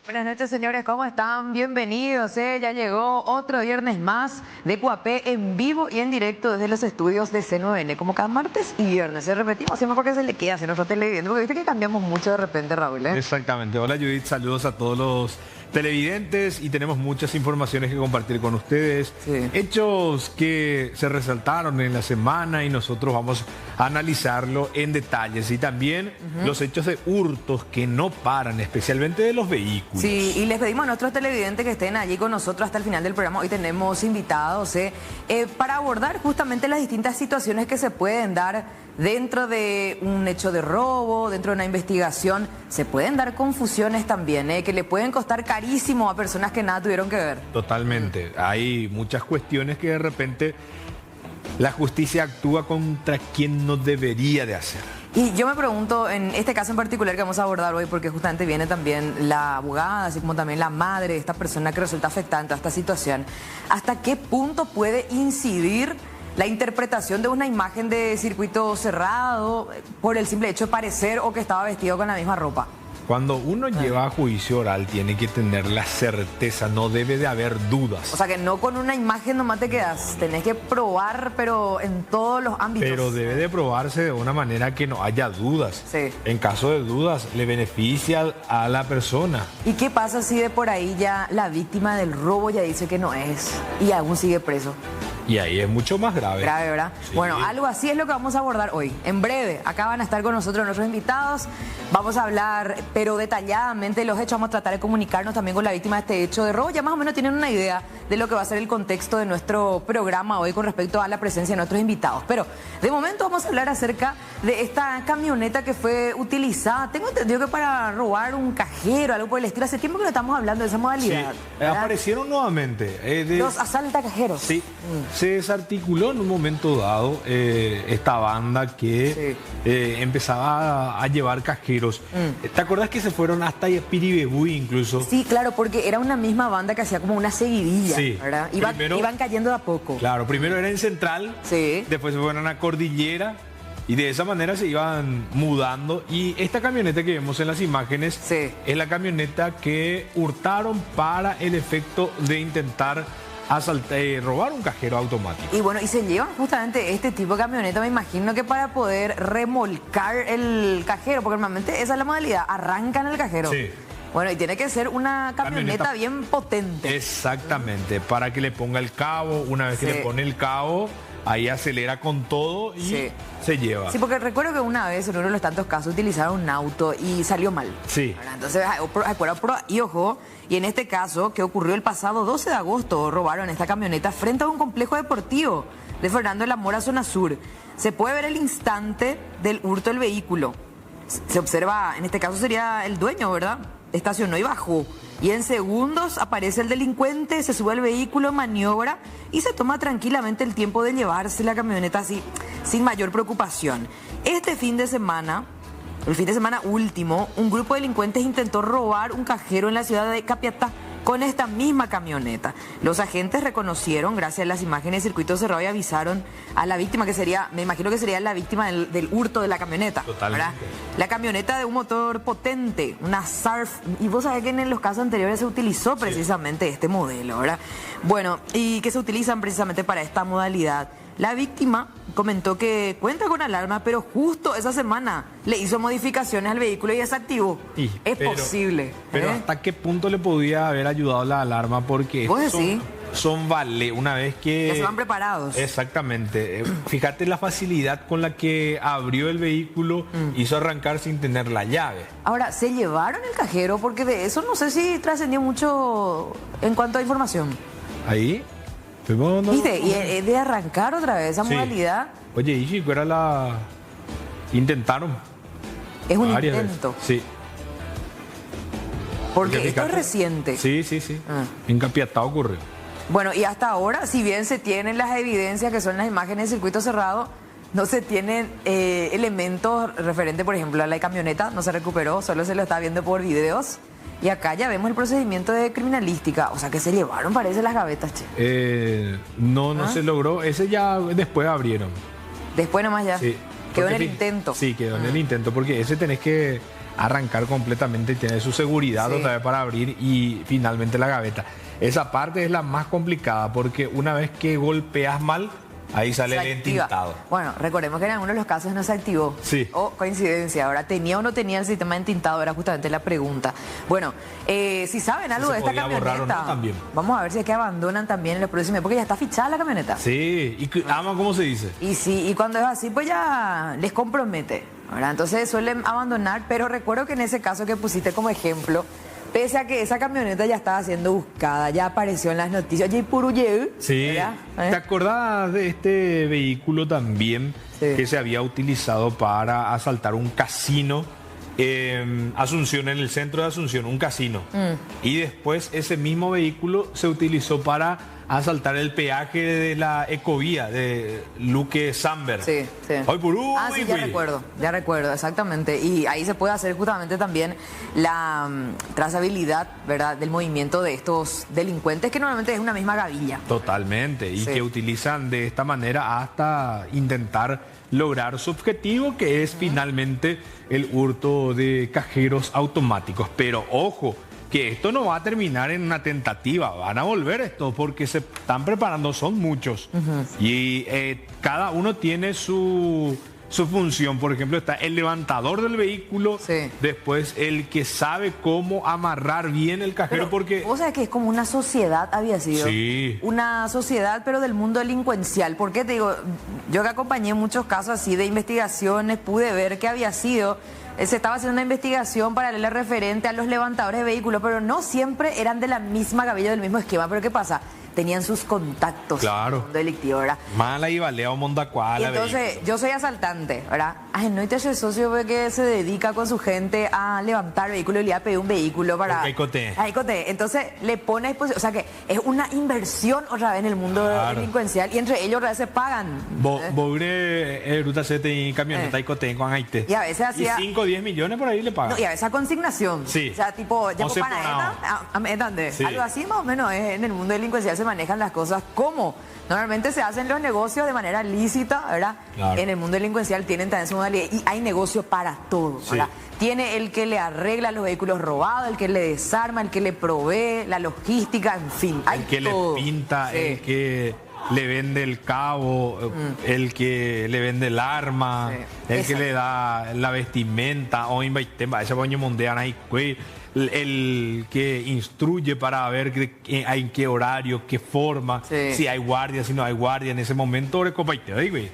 Buenas noches, señores, ¿cómo están? Bienvenidos, ya llegó otro viernes más de QAP en vivo y en directo desde los estudios de C9N, como cada martes y viernes. Repetimos siempre porque se le queda a nuestro televidente, porque viste que cambiamos mucho de repente, Raúl, ¿eh? Exactamente. Hola, Judith, saludos a todos los televidentes y tenemos muchas informaciones que compartir con ustedes. Sí. Hechos que se resaltaron en la semana y nosotros vamos a analizarlo en detalles. Y también los hechos de hurtos que no paran, especialmente de los vehículos. Sí, y les pedimos a nuestros televidentes que estén allí con nosotros hasta el final del programa. Hoy tenemos invitados para abordar justamente las distintas situaciones que se pueden dar dentro de un hecho de robo, dentro de una investigación. Se pueden dar confusiones también, que le pueden costar carísimo a personas que nada tuvieron que ver. Totalmente. Hay muchas cuestiones que de repente la justicia actúa contra quien no debería de hacer. Y yo me pregunto, en este caso en particular que vamos a abordar hoy, porque justamente viene también la abogada, así como también la madre de esta persona que resulta afectada en toda esta situación, ¿hasta qué punto puede incidir la interpretación de una imagen de circuito cerrado por el simple hecho de parecer o que estaba vestido con la misma ropa? Cuando uno lleva a juicio oral tiene que tener la certeza, no debe de haber dudas. O sea que no con una imagen nomás te quedas, tenés que probar, pero en todos los ámbitos. Pero debe de probarse de una manera que no haya dudas. Sí. En caso de dudas, le beneficia a la persona. ¿Y qué pasa si de por ahí ya la víctima del robo ya dice que no es y aún sigue preso? Y ahí es mucho más grave. Grave, ¿verdad? Sí. Bueno, algo así es lo que vamos a abordar hoy. En breve, acá van a estar con nosotros nuestros invitados. Vamos a hablar, pero detalladamente de los hechos. Vamos a tratar de comunicarnos también con la víctima de este hecho de robo. Ya más o menos tienen una idea de lo que va a ser el contexto de nuestro programa hoy con respecto a la presencia de nuestros invitados. Pero de momento vamos a hablar acerca de esta camioneta que fue utilizada. Tengo entendido que para robar un cajero, algo por el estilo. Hace tiempo que no estamos hablando de esa modalidad. Sí. Aparecieron nuevamente. Los asaltacajeros. Sí. Se desarticuló en un momento dado esta banda que empezaba a llevar cajeros. ¿Te acordás que se fueron hasta Piribebuy incluso? Sí, claro, porque era una misma banda que hacía como una seguidilla, sí. ¿verdad? Iban cayendo de a poco. Claro, primero era en Central, sí. Después se fueron a Cordillera y de esa manera se iban mudando. Y esta camioneta que vemos en las imágenes es la camioneta que hurtaron para el efecto de intentar robar un cajero automático. Y bueno, y se llevan justamente este tipo de camioneta, me imagino que para poder remolcar el cajero, porque normalmente esa es la modalidad, arrancan el cajero. Sí. Bueno, y tiene que ser una camioneta bien potente. Exactamente, para que le ponga el cabo, una vez que le pone el cabo, ahí acelera con todo y se lleva. Sí, porque recuerdo que una vez en uno de los tantos casos utilizaron un auto y salió mal. Sí. Entonces, y ojo, y en este caso, que ocurrió el pasado 12 de agosto, robaron esta camioneta frente a un complejo deportivo de Fernando de la Mora, zona sur. Se puede ver el instante del hurto del vehículo. Se observa, en este caso sería el dueño, ¿verdad? Estacionó y bajó. Y en segundos aparece el delincuente, se sube al vehículo, maniobra y se toma tranquilamente el tiempo de llevarse la camioneta así, sin mayor preocupación. Este fin de semana, el fin de semana último, un grupo de delincuentes intentó robar un cajero en la ciudad de Capiatá con esta misma camioneta. Los agentes reconocieron, gracias a las imágenes de circuito cerrado, y avisaron a la víctima, que sería, me imagino que sería la víctima del hurto de la camioneta. Totalmente. ¿Verdad? La camioneta de un motor potente, una Surf, y vos sabés que en los casos anteriores se utilizó precisamente este modelo, ¿verdad? Bueno, y que se utilizan precisamente para esta modalidad. La víctima comentó que cuenta con alarma, pero justo esa semana le hizo modificaciones al vehículo y desactivó. Es posible. Pero ¿hasta qué punto le podía haber ayudado la alarma? Porque son una vez que se van preparados. Exactamente. Fíjate la facilidad con la que abrió el vehículo, hizo arrancar sin tener la llave. Ahora, ¿se llevaron el cajero? Porque de eso no sé si trascendió mucho en cuanto a información. Ahí. ¿Viste? Y es de arrancar otra vez esa modalidad. Oye, y si fuera intentaron. Es un intento. Veces. Sí. Porque esto es reciente. Sí. En Capiatá ocurrió. Bueno, y hasta ahora, si bien se tienen las evidencias que son las imágenes de circuito cerrado, no se tienen elementos referentes, por ejemplo, a la camioneta, no se recuperó, solo se lo está viendo por videos. Y acá ya vemos el procedimiento de criminalística. O sea, que se llevaron, parece, las gavetas, che. No se logró. Ese ya después abrieron. Después nomás ya. Sí. Quedó en el intento. Sí, quedó en el intento. Porque ese tenés que arrancar completamente y tener su seguridad otra vez para abrir y finalmente la gaveta. Esa parte es la más complicada porque una vez que golpeas mal, ahí sale el entintado. Bueno, recordemos que en algunos de los casos no se activó. Sí. O coincidencia, ahora tenía o no tenía el sistema de entintado, era justamente la pregunta. Bueno, si saben algo de esta camioneta, no, también. Vamos a ver si es que abandonan también en los próximos, porque ya está fichada la camioneta. Sí, y ama, ¿cómo se dice? Y sí, y cuando es así, pues ya les compromete, ¿verdad? Entonces suelen abandonar, pero recuerdo que en ese caso que pusiste como ejemplo, pese a que esa camioneta ya estaba siendo buscada, ya apareció en las noticias. Sí. ¿Te acordás de este vehículo también que se había utilizado para asaltar un casino en Asunción, en el centro de Asunción, un casino? Y después ese mismo vehículo se utilizó para asaltar el peaje de la Ecovía de Luque Samber. Sí. Hoy por hoy, sí, ya recuerdo, exactamente. Y ahí se puede hacer justamente también la trazabilidad, ¿verdad?, del movimiento de estos delincuentes, que normalmente es una misma gavilla. Totalmente, y que utilizan de esta manera hasta intentar lograr su objetivo, que es finalmente el hurto de cajeros automáticos. Pero ojo, que esto no va a terminar en una tentativa, van a volver esto porque se están preparando, son muchos. Y cada uno tiene su función. Por ejemplo, está el levantador del vehículo, después el que sabe cómo amarrar bien el cajero. Pero, porque vos sabés que es como una sociedad, había sido. Sí. Una sociedad, pero del mundo delincuencial. Porque te digo, yo que acompañé muchos casos así de investigaciones, pude ver que había sido... Se estaba haciendo una investigación paralela referente a los levantadores de vehículos, pero no siempre eran de la misma gavilla, del mismo esquema. ¿Pero qué pasa? Tenían sus contactos. Claro. Delictivo, ¿verdad? Mala y balea o mondacuala. Y entonces, yo soy asaltante, ¿verdad? Ay, no, y te hace socio que se dedica con su gente a levantar vehículos y le va a pedir un vehículo para... Aicote. Entonces, le pone a disposición... O sea que es una inversión otra vez en el mundo delincuencial y entre ellos otra vez se pagan. Bobre, ruta 7 y camioneta Aicote con Haití. Y a veces hacía... 5 o 10 millones por ahí le pagan. No, y a veces a consignación. Sí. O sea, tipo, ya algo así más o menos en el mundo delincuencial se manejan las cosas como normalmente se hacen los negocios de manera lícita, ¿verdad? Claro. En el mundo delincuencial tienen también su modalidad y hay negocio para todo, ¿verdad? Tiene el que le arregla los vehículos robados, el que le desarma, el que le provee la logística, en fin, hay el que todo. Le pinta, el que le vende el cabo, el que le vende el arma, el que le da la vestimenta, o ese baño mondeana y el que instruye para ver en qué horario, qué forma, si hay guardia, si no hay guardia en ese momento.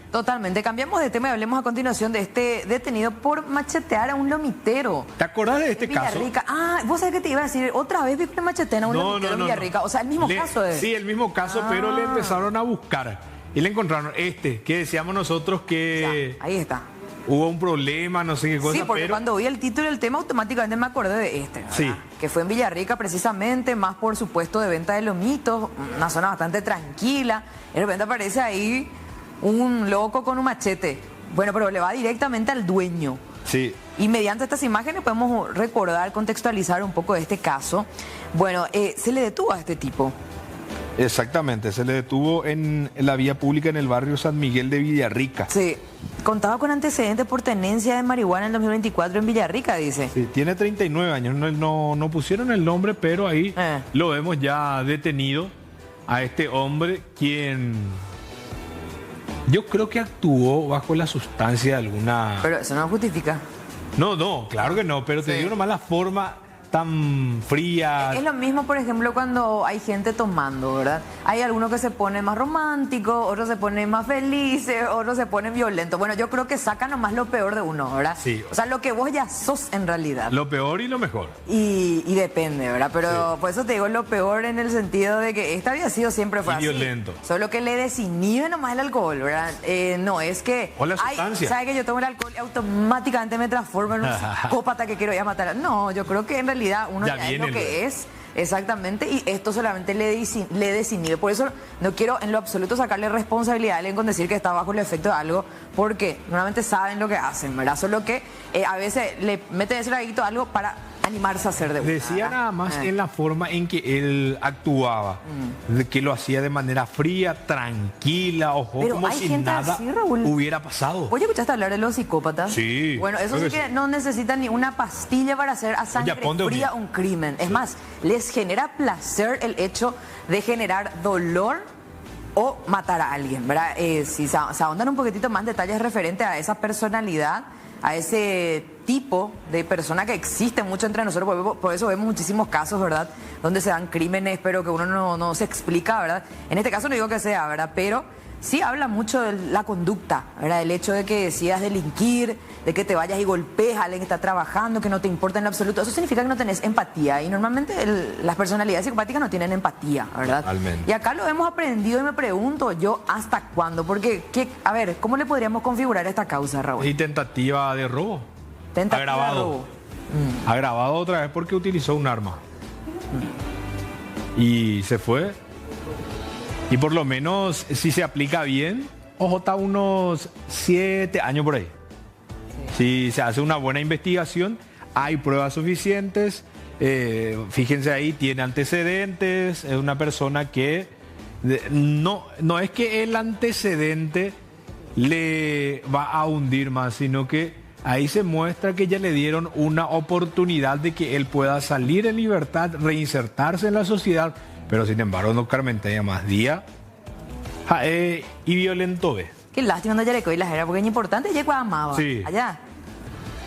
Totalmente. Cambiamos de tema y hablemos a continuación de este detenido por machetear a un lomitero. ¿Te acordás de este caso? Ah, vos sabés que te iba a decir, otra vez vi que machetean a un lomitero en Villarrica. O sea, el mismo caso es. Sí, el mismo caso, pero le empezaron a buscar y le encontraron que decíamos nosotros que... Ya, ahí está. Hubo un problema, no sé qué cosa, sí, porque cuando vi el título del tema automáticamente me acordé de ¿verdad? Sí. Que fue en Villarrica precisamente, más por supuesto de venta de lomitos, una zona bastante tranquila. Y de repente aparece ahí un loco con un machete. Bueno, pero le va directamente al dueño. Sí. Y mediante estas imágenes podemos recordar, contextualizar un poco de este caso. Bueno, se le detuvo a este tipo. Exactamente, se le detuvo en la vía pública en el barrio San Miguel de Villarrica. Sí, contaba con antecedentes por tenencia de marihuana en el 2024 en Villarrica, dice. Sí, tiene 39 años, no pusieron el nombre, pero ahí lo vemos ya detenido a este hombre, quien yo creo que actuó bajo la sustancia de alguna... Pero eso no justifica. No, claro que no, pero te digo nomás la forma tan fría. Es lo mismo, por ejemplo, cuando hay gente tomando, ¿verdad? Hay algunos que se ponen más románticos, otros se ponen más felices, otros se ponen violentos. Bueno, yo creo que sacan nomás lo peor de uno, ¿verdad? Sí. O sea, lo que vos ya sos en realidad. Lo peor y lo mejor. Y depende, ¿verdad? Pero por eso te digo lo peor en el sentido de que esta había sido siempre fue así. Violento. Solo que le desinhibe nomás el alcohol, ¿verdad? No, es que... O la sustancia. ¿Sabes que yo tomo el alcohol y automáticamente me transformo en un psicópata que quiero ir a matar? No, yo creo que en realidad uno ya es lo que es, exactamente, y esto solamente le desinhibe. Por eso no quiero en lo absoluto sacarle responsabilidad a alguien con decir que está bajo el efecto de algo, porque normalmente saben lo que hacen, ¿verdad? Solo que a veces le meten ese traguito a algo para animarse a hacer de una. Decía nada más en la forma en que él actuaba, de que lo hacía de manera fría, tranquila, ojo, pero como si nada así, Raúl, hubiera pasado. Oye, ¿escuchaste hablar de los psicópatas? Sí. Bueno, eso sí que no necesitan ni una pastilla para hacer a sangre fría un crimen. Es más, les genera placer el hecho de generar dolor o matar a alguien, ¿verdad? Si se ahondan un poquitito más detalles referentes a esa personalidad, a ese tipo de persona que existe mucho entre nosotros, por eso vemos muchísimos casos, ¿verdad? Donde se dan crímenes, pero que uno no se explica, ¿verdad? En este caso no digo que sea, ¿verdad? Pero sí habla mucho de la conducta, ¿verdad? El hecho de que decidas delinquir, de que te vayas y golpees a alguien que está trabajando, que no te importa en lo absoluto. Eso significa que no tenés empatía. Y normalmente las personalidades psicopáticas no tienen empatía, ¿verdad? Totalmente. Y acá lo hemos aprendido y me pregunto yo, ¿hasta cuándo? Porque, a ver, ¿cómo le podríamos configurar esta causa, Raúl? Y tentativa de robo. Tentativa de robo. Agravado otra vez porque utilizó un arma. Y se fue. Y por lo menos, si se aplica bien, ojo, está unos 7 años por ahí. Si se hace una buena investigación, hay pruebas suficientes. Fíjense ahí, tiene antecedentes. Es una persona que no es que el antecedente le va a hundir más, sino que ahí se muestra que ya le dieron una oportunidad de que él pueda salir en libertad, reinsertarse en la sociedad. Pero sin embargo, no Carmenteña más día y violento ve. Qué lástima no Yareco y la era, porque es importante ya amaba. Sí. Allá.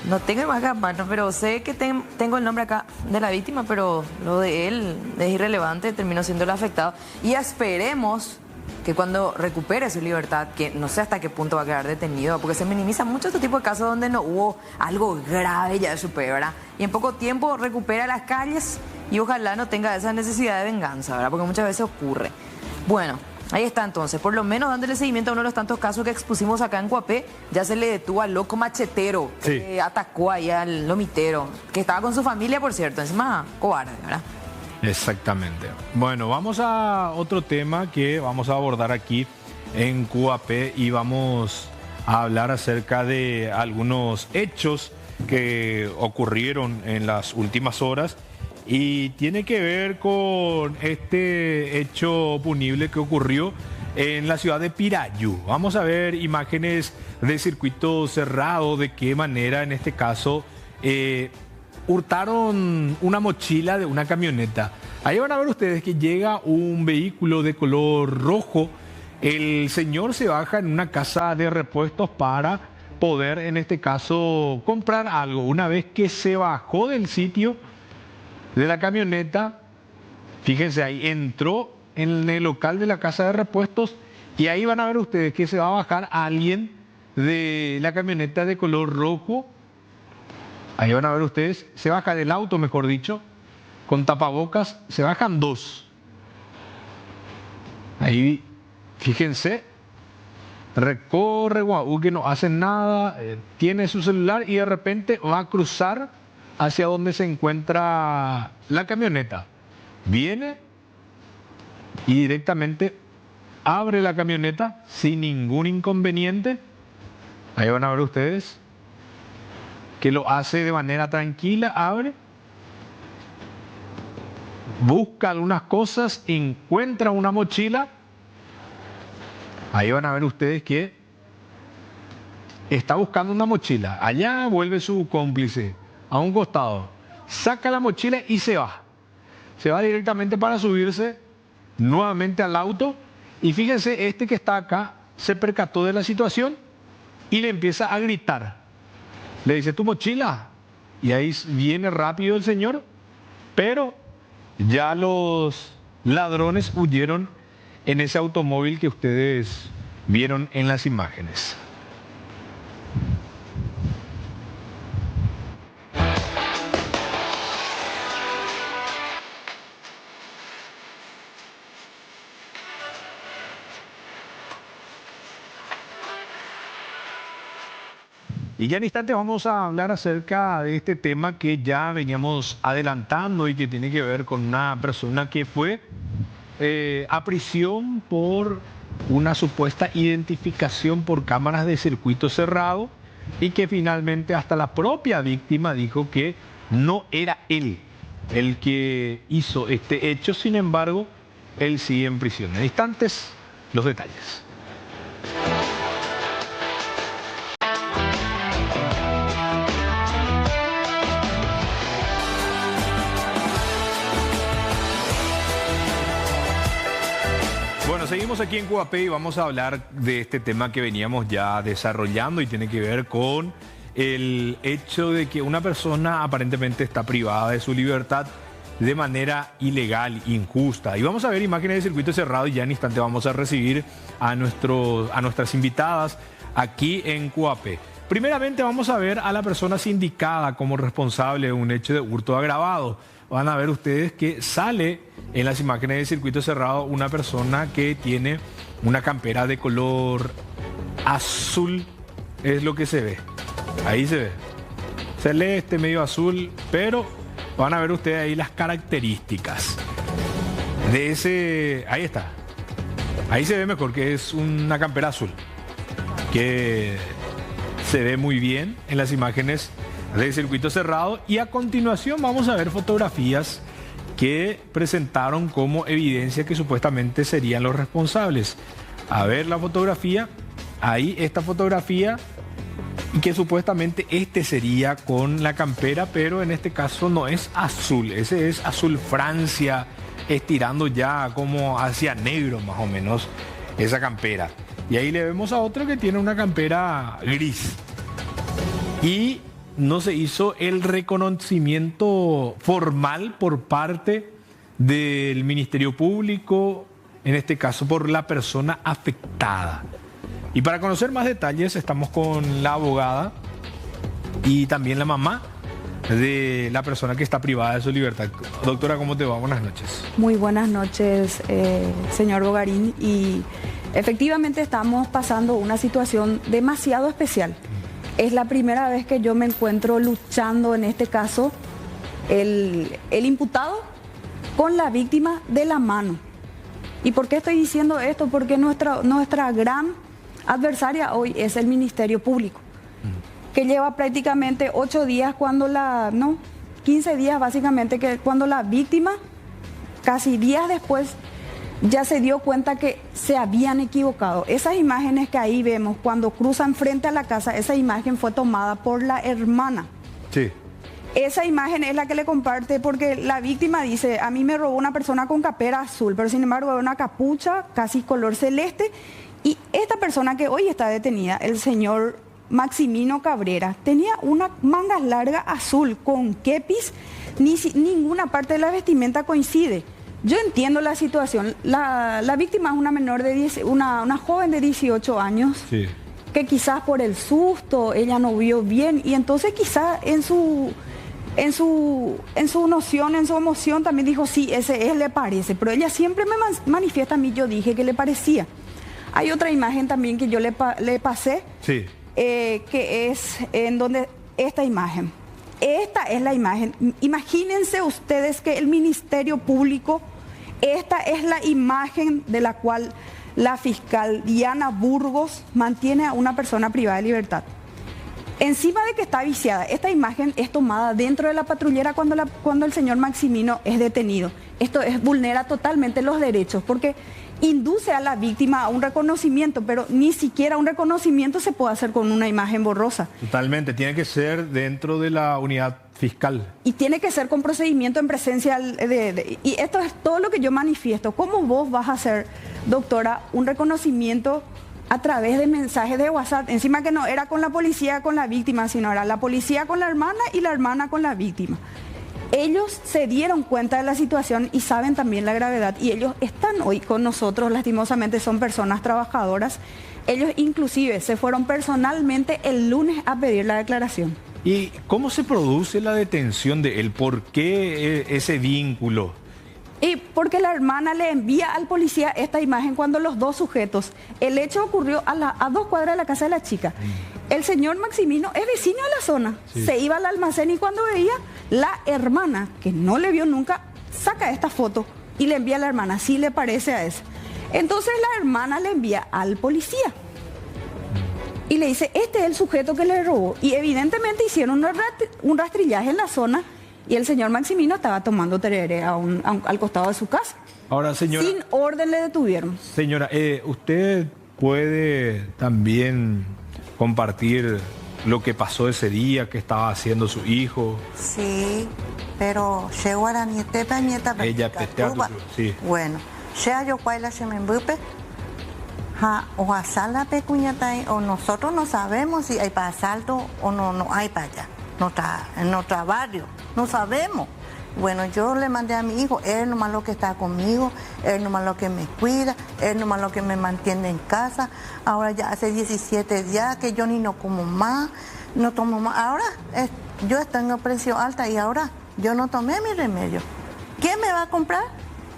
No tengo más acá, mano, pero sé que tengo el nombre acá de la víctima, pero lo de él es irrelevante, terminó siendo el afectado. Y esperemos que cuando recupere su libertad, que no sé hasta qué punto va a quedar detenido, porque se minimiza mucho este tipo de casos donde no hubo algo grave ya de su pe, ¿verdad? Y en poco tiempo recupera las calles y ojalá no tenga esa necesidad de venganza, ¿verdad? Porque muchas veces ocurre. Bueno, ahí está entonces, por lo menos dándole seguimiento a uno de los tantos casos que expusimos acá en Coapé, ya se le detuvo al loco machetero, sí, que atacó ahí al lomitero, que estaba con su familia, por cierto, encima cobarde, ¿verdad? Exactamente. Bueno, vamos a otro tema que vamos a abordar aquí en QAP y vamos a hablar acerca de algunos hechos que ocurrieron en las últimas horas y tiene que ver con este hecho punible que ocurrió en la ciudad de Pirayú. Vamos a ver imágenes de circuito cerrado, de qué manera en este caso hurtaron una mochila de una camioneta. Ahí van a ver ustedes que llega un vehículo de color rojo. El señor se baja en una casa de repuestos para poder, en este caso, comprar algo. Una vez que se bajó del sitio de la camioneta, fíjense ahí, entró en el local de la casa de repuestos y ahí van a ver ustedes que se va a bajar alguien de la camioneta de color rojo. Ahí van a ver ustedes, se baja del auto, mejor dicho, con tapabocas, se bajan dos. Ahí, fíjense, recorre Guau, que no hacen nada, tiene su celular y de repente va a cruzar hacia donde se encuentra la camioneta. Viene y directamente abre la camioneta sin ningún inconveniente. Ahí van a ver ustedes que lo hace de manera tranquila, abre, busca algunas cosas, encuentra una mochila. Ahí van a ver ustedes que está buscando una mochila. Allá vuelve su cómplice a un costado, saca la mochila y se va. Se va directamente para subirse nuevamente al auto. Y fíjense, este que está acá se percató de la situación y le empieza a gritar. Le dice, ¿tu mochila? Y ahí viene rápido el señor, pero ya los ladrones huyeron en ese automóvil que ustedes vieron en las imágenes. Y ya en instantes vamos a hablar acerca de este tema que ya veníamos adelantando y que tiene que ver con una persona que fue a prisión por una supuesta identificación por cámaras de circuito cerrado y que finalmente hasta la propia víctima dijo que no era él el que hizo este hecho, sin embargo, él sigue en prisión. En instantes, los detalles. Bueno, seguimos aquí en QAP y vamos a hablar de este tema que veníamos ya desarrollando y tiene que ver con el hecho de que una persona aparentemente está privada de su libertad de manera ilegal, injusta. Y vamos a ver imágenes de circuito cerrado y ya en instante vamos a recibir a nuestras invitadas aquí en QAP. Primeramente vamos a ver a la persona sindicada como responsable de un hecho de hurto agravado. Van a ver ustedes que sale en las imágenes de circuito cerrado una persona que tiene una campera de color azul, es lo que se ve. Ahí se ve. Celeste, medio azul, pero van a ver ustedes ahí las características de ese. Ahí está. Ahí se ve mejor que es una campera azul, que se ve muy bien en las imágenes de circuito cerrado. Y a continuación vamos a ver fotografías que presentaron como evidencia que supuestamente serían los responsables. A ver la fotografía. Ahí esta fotografía. Y que supuestamente este sería con la campera, pero en este caso no es azul. Ese es azul Francia, estirando ya como hacia negro más o menos esa campera. Y ahí le vemos a otro que tiene una campera gris. Y no se hizo el reconocimiento formal por parte del Ministerio Público, en este caso por la persona afectada. Y para conocer más detalles estamos con la abogada y también la mamá de la persona que está privada de su libertad. Doctora, ¿cómo te va? Buenas noches. Muy buenas noches, señor Bogarín. Y efectivamente estamos pasando una situación demasiado especial. Es la primera vez que yo me encuentro luchando, en este caso, el imputado con la víctima de la mano. ¿Y por qué estoy diciendo esto? Porque nuestra gran adversaria hoy es el Ministerio Público, que lleva prácticamente 8 días 15 días básicamente, que cuando la víctima, casi días después, ya se dio cuenta que se habían equivocado. Esas imágenes que ahí vemos cuando cruzan frente a la casa, esa imagen fue tomada por la hermana. Sí. Esa imagen es la que le comparte, porque la víctima dice: a mí me robó una persona con campera azul, pero sin embargo era una capucha casi color celeste. Y esta persona que hoy está detenida, el señor Maximino Cabrera, tenía una manga larga azul con kepis, ninguna parte de la vestimenta coincide. Yo entiendo la situación. La víctima es una menor de una joven de 18 años, sí, que quizás por el susto ella no vio bien y entonces quizás en su noción, en su emoción también dijo: sí, ese es, le parece. Pero ella siempre me manifiesta a mí, yo dije que le parecía. Hay otra imagen también que yo le pasé, sí, que es en donde esta imagen. Esta es la imagen. Imagínense ustedes que el Ministerio Público, esta es la imagen de la cual la fiscal Diana Burgos mantiene a una persona privada de libertad. Encima de que está viciada, esta imagen es tomada dentro de la patrullera cuando el señor Maximino es detenido. Esto vulnera totalmente los derechos, porque induce a la víctima a un reconocimiento, pero ni siquiera un reconocimiento se puede hacer con una imagen borrosa. Totalmente, tiene que ser dentro de la unidad fiscal. Y tiene que ser con procedimiento en presencia y esto es todo lo que yo manifiesto. ¿Cómo vos vas a hacer, doctora, un reconocimiento a través de mensajes de WhatsApp? Encima que no era con la policía, con la víctima, sino era la policía con la hermana y la hermana con la víctima. Ellos se dieron cuenta de la situación y saben también la gravedad, y ellos están hoy con nosotros. Lastimosamente son personas trabajadoras. Ellos inclusive se fueron personalmente el lunes a pedir la declaración. ¿Y cómo se produce la detención de él? ¿Por qué ese vínculo? Y porque la hermana le envía al policía esta imagen cuando los dos sujetos. El hecho ocurrió a 2 cuadras de la casa de la chica. El señor Maximino es vecino de la zona. Sí. Se iba al almacén y cuando veía, la hermana, que no le vio nunca, saca esta foto y le envía a la hermana. Sí le parece a esa. Entonces la hermana le envía al policía y le dice: este es el sujeto que le robó. Y evidentemente hicieron un rastrillaje en la zona y el señor Maximino estaba tomando tereré al costado de su casa. Ahora, señora, sin orden le detuvieron. Señora, ¿usted puede también compartir lo que pasó ese día, que estaba haciendo su hijo? Sí, pero llegó a la nieta, ella sí. Bueno, llega yo cuál se me embupe. O a sala pecuñata, o nosotros no sabemos si hay para asalto o no hay para allá. No está en nuestro barrio, no sabemos. Bueno, yo le mandé a mi hijo, él nomás lo que está conmigo, él nomás lo que me cuida, él nomás lo que me mantiene en casa. Ahora ya hace 17 días que yo ni no como más, no tomo más. Ahora yo tengo presión alta y ahora yo no tomé mi remedio. ¿Quién me va a comprar?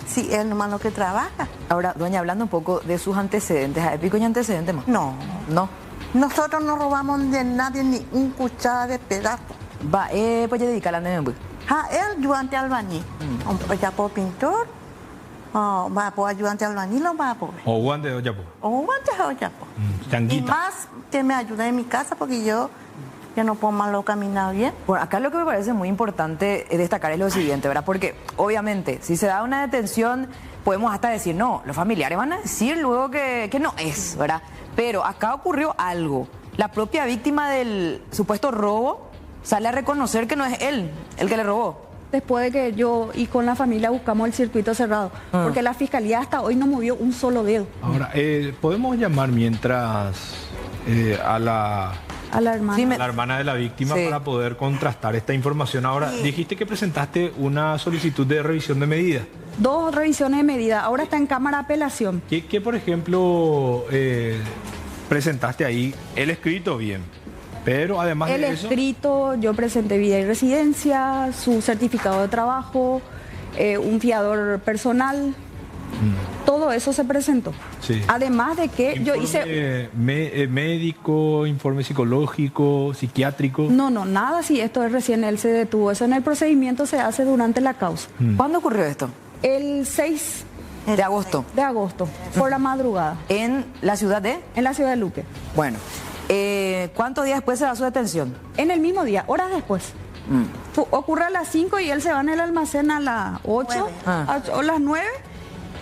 Si él nomás lo que trabaja. Ahora, doña, hablando un poco de sus antecedentes, ¿hay pico y antecedentes más? No. No. Nosotros no robamos de nadie ni un cuchara de pedazo. Va, pues ya dedicar a la él ayudante albañil, ya por pintor, va por ayudante albañil o va por. O guante o yapo. O guante o yapo. Y más que me ayude en mi casa porque yo no puedo más lo caminar bien. Bueno, acá lo que me parece muy importante destacar es lo siguiente, ¿verdad? Porque obviamente si se da una detención podemos hasta decir, no, los familiares van a decir luego que no es, ¿verdad? Pero acá ocurrió algo. La propia víctima del supuesto robo sale a reconocer que no es él el que le robó. Después de que yo y con la familia buscamos el circuito cerrado, porque la fiscalía hasta hoy no movió un solo dedo. Ahora, podemos llamar mientras a la hermana. Sí, a la hermana de la víctima, sí, para poder contrastar esta información. Ahora, sí, dijiste que presentaste una solicitud de revisión de medida. 2 revisiones de medida, ahora está en cámara de apelación. ¿Qué por ejemplo, presentaste ahí? El escrito, bien, pero además de eso... El escrito, yo presenté vida y residencia, su certificado de trabajo, un fiador personal... Todo eso se presentó. Sí. Además de que informe, yo hice... médico, informe psicológico, psiquiátrico. No, nada, si esto es recién él se detuvo. Eso en el procedimiento se hace durante la causa. ¿Cuándo ocurrió esto? El 6 de agosto. De agosto, por la madrugada. ¿En la ciudad de? En la ciudad de Luque. Bueno, ¿cuántos días después se da su detención? En el mismo día, horas después. Ocurre a las 5 y él se va en el almacén a las 8 o las 9.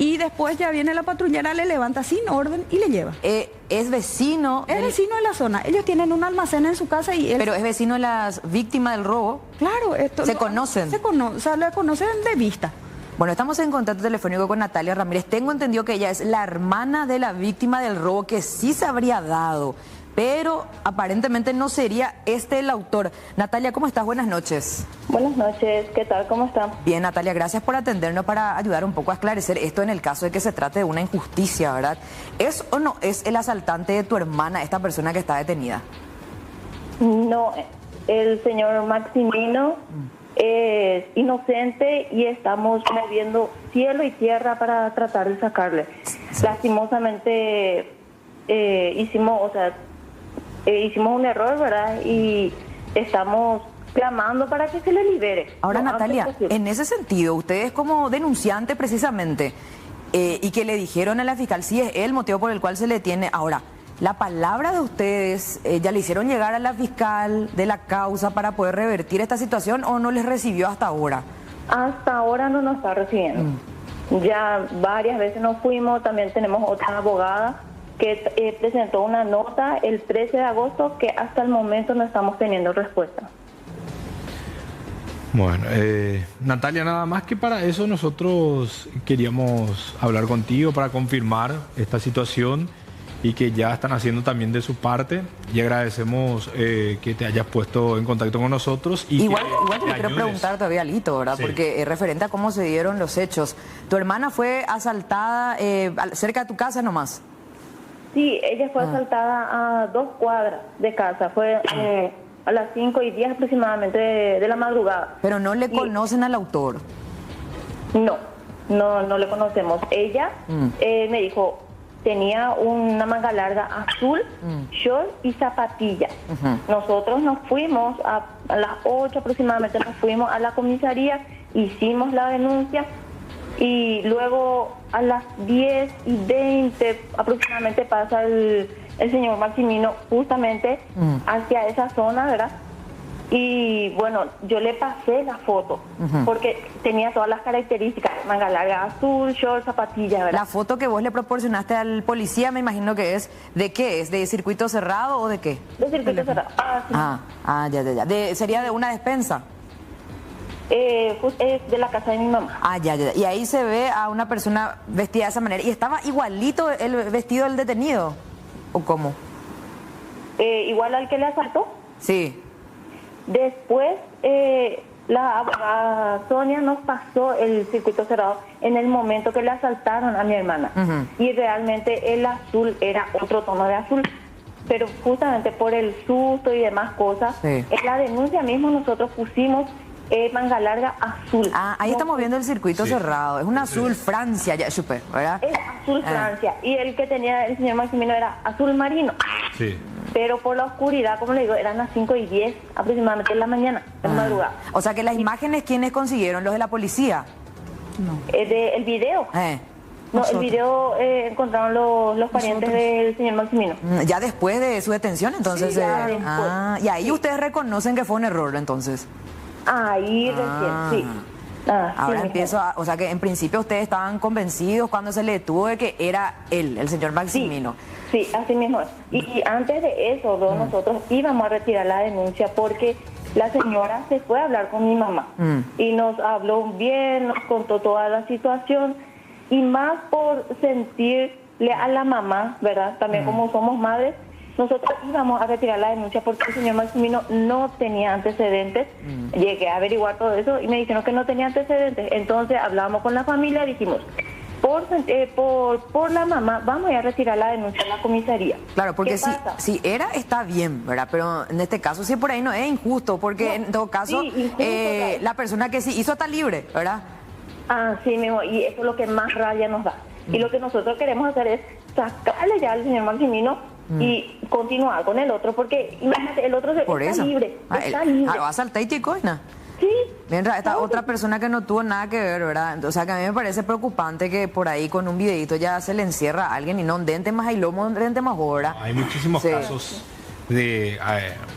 Y después ya viene la patrullera, le levanta sin orden y le lleva. ¿Es vecino? Es vecino de la zona. Ellos tienen un almacén en su casa y él... ¿Pero es vecino de las víctimas del robo? Claro. ¿Se conocen? Se conocen de vista. Bueno, estamos en contacto telefónico con Natalia Ramírez. Tengo entendido que ella es la hermana de la víctima del robo, que sí se habría dado, pero aparentemente no sería el autor. Natalia, ¿cómo estás? Buenas noches. Buenas noches, ¿qué tal? ¿Cómo están? Bien, Natalia, gracias por atendernos para ayudar un poco a esclarecer esto en el caso de que se trate de una injusticia, ¿verdad? ¿Es o no es el asaltante de tu hermana esta persona que está detenida? No, el señor Maximino es inocente y estamos moviendo cielo y tierra para tratar de sacarle. Sí. Lastimosamente hicimos un error, ¿verdad? Y estamos clamando para que se le libere. Ahora, Natalia, en ese sentido, ustedes como denunciante precisamente, y que le dijeron a la fiscal, sí, es el motivo por el cual se le detiene. Ahora, la palabra de ustedes, ¿ya le hicieron llegar a la fiscal de la causa para poder revertir esta situación o no les recibió hasta ahora? Hasta ahora no nos está recibiendo. Ya varias veces nos fuimos, también tenemos otra abogada que presentó una nota el 13 de agosto que hasta el momento no estamos teniendo respuesta. Bueno, Natalia, nada más que para eso nosotros queríamos hablar contigo para confirmar esta situación y que ya están haciendo también de su parte, y agradecemos que te hayas puesto en contacto con nosotros. Y igual te quiero preguntar todavía, Lito, ¿verdad? Sí. Porque referente a cómo se dieron los hechos, ¿tu hermana fue asaltada cerca de tu casa nomás? Sí, ella fue asaltada a 2 cuadras de casa, fue a las 5:10 aproximadamente de la madrugada. ¿Pero no le conocen al autor? No le conocemos. Ella me dijo, tenía una manga larga azul, short y zapatilla. Nosotros nos fuimos a las 8 aproximadamente, nos fuimos a la comisaría, hicimos la denuncia y luego a las 10:20 aproximadamente pasa el señor Maximino justamente hacia esa zona, ¿verdad? Y bueno, yo le pasé la foto, porque tenía todas las características, manga larga azul, short, zapatilla, ¿verdad? La foto que vos le proporcionaste al policía, me imagino que es, ¿de qué es? ¿De circuito cerrado o de qué? De circuito cerrado. Ya. ¿Sería de una despensa? Pues es de la casa de mi mamá. Ya. Y ahí se ve a una persona vestida de esa manera. ¿Y estaba igualito el vestido del detenido? ¿O cómo? Igual al que le asaltó. Sí. Después, la Sonia nos pasó el circuito cerrado en el momento que le asaltaron a mi hermana. Y realmente el azul era otro tono de azul. Pero justamente por el susto y demás cosas, en la denuncia mismo nosotros pusimos manga larga azul. Ahí estamos viendo el circuito cerrado. Es un azul Francia, ya supe, ¿verdad? Es azul Francia. Y el que tenía el señor Maximino era azul marino. Sí. Pero por la oscuridad, como le digo, eran las 5:10 aproximadamente en la mañana, en madrugada. O sea que las imágenes, ¿quiénes consiguieron? ¿Los de la policía? No. El video. No, el video encontraron los parientes del señor Maximino. Ya después de su detención, entonces. Sí, ya después. Y ahí ustedes reconocen que fue un error, entonces. Ahí recién, sí. Ahora empiezo o sea que en principio ustedes estaban convencidos cuando se le detuvo de que era él, el señor Maximino. Sí, así mismo es. Y antes de eso, nosotros íbamos a retirar la denuncia porque la señora se fue a hablar con mi mamá y nos habló bien, nos contó toda la situación y más por sentirle a la mamá, ¿verdad? También como somos madres, nosotros íbamos a retirar la denuncia porque el señor Maximino no tenía antecedentes. Llegué a averiguar todo eso y me dijeron que no tenía antecedentes. Entonces hablamos con la familia y dijimos, por la mamá, vamos a ir a retirar la denuncia en la comisaría. Claro, porque si era, está bien, ¿verdad? Pero en este caso, si por ahí no es injusto, porque en todo caso, la persona que sí hizo está libre, ¿verdad? Sí mismo, y eso es lo que más rabia nos da. Y lo que nosotros queremos hacer es sacarle ya al señor Maximino y continuar con el otro, porque imagínate, el otro está libre. Está libre. ¿Va a saltar y coina? Sí. Mientras esta otra persona que no tuvo nada que ver, ¿verdad? O sea, que a mí me parece preocupante que por ahí con un videito ya se le encierra a alguien y no un dente más y lomo, un dente más hora. Hay muchísimos casos de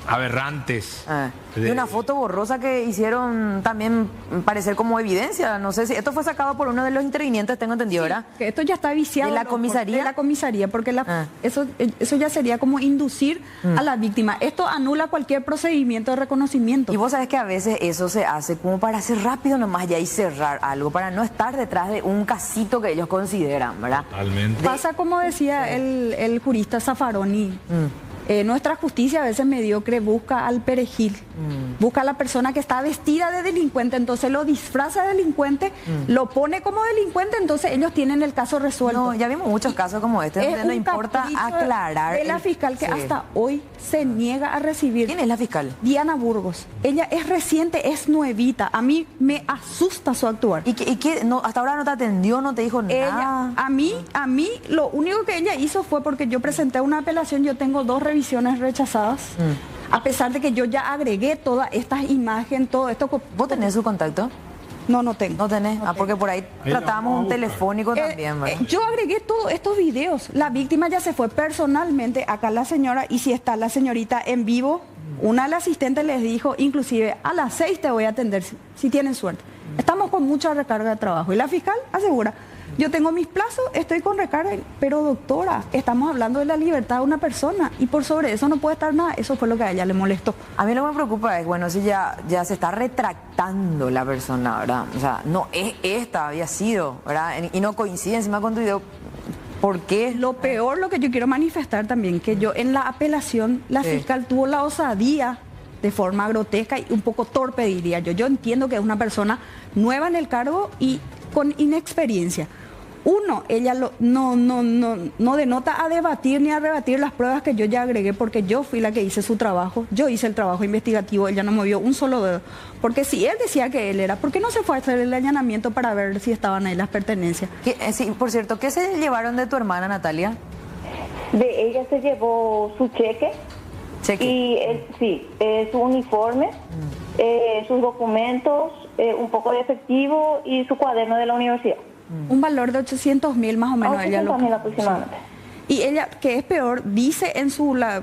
aberrantes. Y una foto borrosa que hicieron también parecer como evidencia. No sé si esto fue sacado por uno de los intervinientes, tengo entendido, ¿verdad? Que esto ya está viciado. ¿De la comisaría? De la comisaría, porque eso ya sería como inducir a la víctima. Esto anula cualquier procedimiento de reconocimiento. Y vos sabés que a veces eso se hace como para hacer rápido nomás ya y cerrar algo, para no estar detrás de un casito que ellos consideran, ¿verdad? Totalmente. Pasa como decía el jurista Zaffaroni. Nuestra justicia a veces mediocre busca al perejil, busca a la persona que está vestida de delincuente, entonces lo disfraza de delincuente, lo pone como delincuente, entonces ellos tienen el caso resuelto. No, ya vimos muchos casos como este, donde no importa aclarar. De la fiscal que hasta hoy se niega a recibir. ¿Quién es la fiscal? Diana Burgos. Ella es reciente, es nuevita. A mí me asusta su actuar. ¿Y qué? No, hasta ahora no te atendió, no te dijo nada? A mí, lo único que ella hizo fue porque yo presenté una apelación, yo tengo 2 revisiones rechazadas, a pesar de que yo ya agregué todas estas imágenes, todo esto. ¿Vos tenés su contacto? No tengo. ¿No tenés? Porque por ahí tratábamos un telefónico también, ¿verdad? Yo agregué todos estos videos. La víctima ya se fue personalmente, acá la señora, y si está la señorita en vivo, una de las asistentes les dijo, inclusive, a las 6 te voy a atender, si tienen suerte. Estamos con mucha recarga de trabajo. Y la fiscal asegura, yo tengo mis plazos, estoy con recarga, pero doctora, estamos hablando de la libertad de una persona y por sobre eso no puede estar nada. Eso fue lo que a ella le molestó. A mí lo que me preocupa es, bueno, si ya se está retractando la persona, ¿verdad? O sea, no es esta, había sido, ¿verdad? Y no coincide encima con tu video. ¿Por qué? Lo peor, lo que yo quiero manifestar también, que yo en la apelación, la fiscal tuvo la osadía de forma grotesca y un poco torpe, diría yo. Yo entiendo que es una persona nueva en el cargo y con inexperiencia. Uno, ella no denota a debatir ni a rebatir las pruebas que yo ya agregué, porque yo fui la que hice su trabajo, yo hice el trabajo investigativo, ella no movió un solo dedo. Porque si él decía que él era, ¿por qué no se fue a hacer el allanamiento para ver si estaban ahí las pertenencias? Sí, por cierto, ¿qué se llevaron de tu hermana, Natalia? De ella se llevó su cheque. Y su uniforme, sus documentos, un poco de efectivo y su cuaderno de la universidad. Un valor de 800.000 más o menos. 800.000 aproximadamente. Y ella, que es peor, dice